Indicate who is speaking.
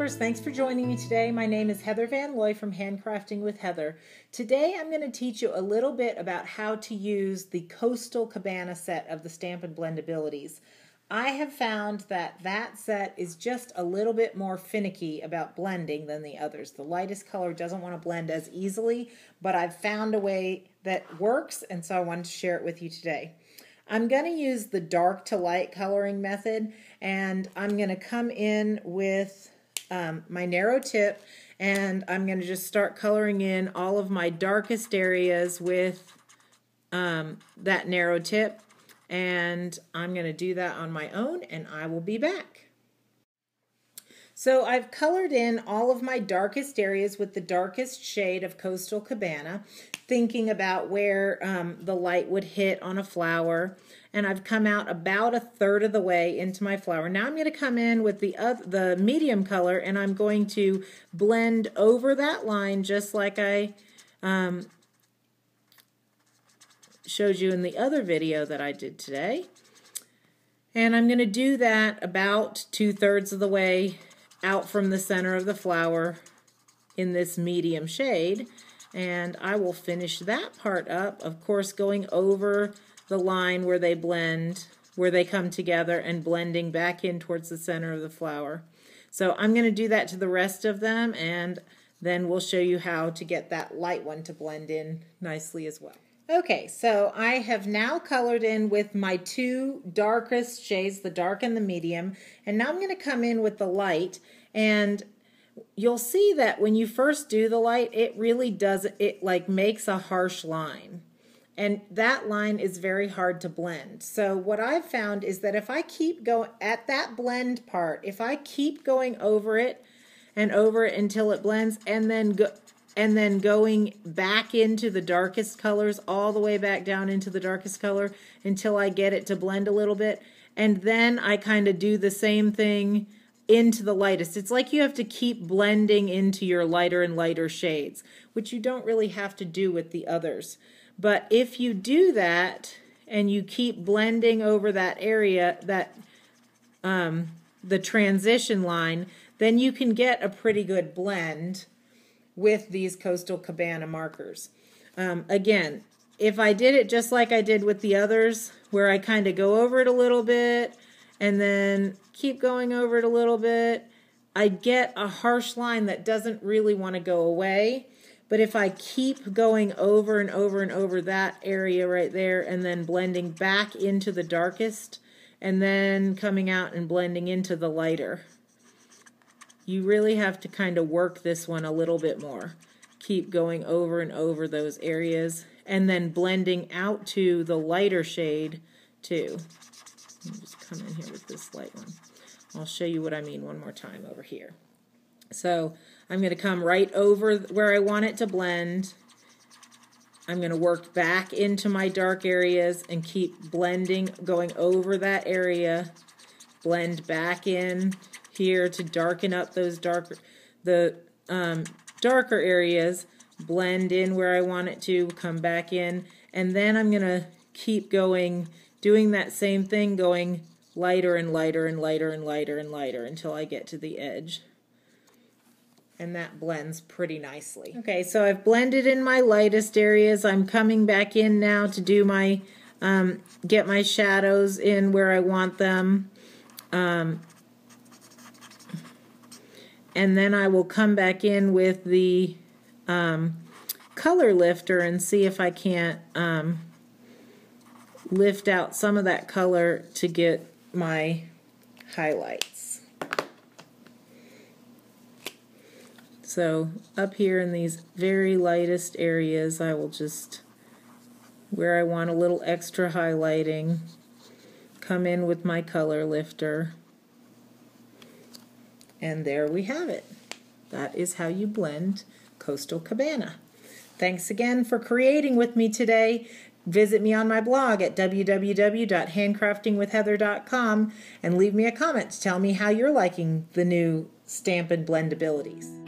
Speaker 1: viewers, thanks for joining me today. My name is Heather Van Looy from Handcrafting with Heather. Today I'm going to teach you a little bit about how to use the Coastal Cabana set of the Stampin' Blendabilities. I have found that that set is just a little bit more finicky about blending than the others. The lightest color doesn't want to blend as easily, but I've found a way that works, and so I wanted to share it with you today. I'm going to use the dark to light coloring method, and I'm going to come in with my narrow tip, and I'm going to just start coloring in all of my darkest areas with that narrow tip, and I'm going to do that on my own, and I will be back. So I've colored in all of my darkest areas with the darkest shade of Coastal Cabana, thinking about where the light would hit on a flower, and I've come out about a third of the way into my flower. Now I'm going to come in with the medium color, and I'm going to blend over that line just like I showed you in the other video that I did today. And I'm going to do that about 2/3 of the way out from the center of the flower in this medium shade, and I will finish that part up, of course going over the line where they blend, where they come together, and blending back in towards the center of the flower. So I'm going to do that to the rest of them, and then we'll show you how to get that light one to blend in nicely as well. Okay, so I have now colored in with my two darkest shades, the dark and the medium, and now I'm going to come in with the light, and you'll see that when you first do the light, it really does, it like makes a harsh line, and that line is very hard to blend. So what I've found is that if I keep going at that blend part, if I keep going over it and over it until it blends, and then going back into the darkest colors, all the way back down into the darkest color until I get it to blend a little bit. And then I kind of do the same thing into the lightest. It's like you have to keep blending into your lighter and lighter shades, which you don't really have to do with the others. But if you do that and you keep blending over that area, that the transition line, then you can get a pretty good blend with these Coastal Cabana markers. Again, if I did it just like I did with the others, where I kind of go over it a little bit and then keep going over it a little bit, I get a harsh line that doesn't really want to go away. But if I keep going over and over and over that area right there, and then blending back into the darkest, and then coming out and blending into the lighter, you really have to kind of work this one a little bit more. Keep going over and over those areas, and then blending out to the lighter shade too. Let me just come in here with this light one. I'll show you what I mean one more time over here. So I'm going to come right over where I want it to blend. I'm going to work back into my dark areas and keep blending, going over that area, blend back in here to darken up those darker areas, blend in where I want it to, come back in, and then I'm going to keep going, doing that same thing, going lighter and lighter and lighter and lighter and lighter until I get to the edge. And that blends pretty nicely. Okay, so I've blended in my lightest areas. I'm coming back in now to do my, get my shadows in where I want them. And then I will come back in with the color lifter and see if I can't lift out some of that color to get my highlights. So up here in these very lightest areas, I will just, where I want a little extra highlighting, come in with my color lifter. And there we have it. That is how you blend Coastal Cabana. Thanks again for creating with me today. Visit me on my blog at www.handcraftingwithheather.com and leave me a comment to tell me how you're liking the new Stampin' Blendabilities.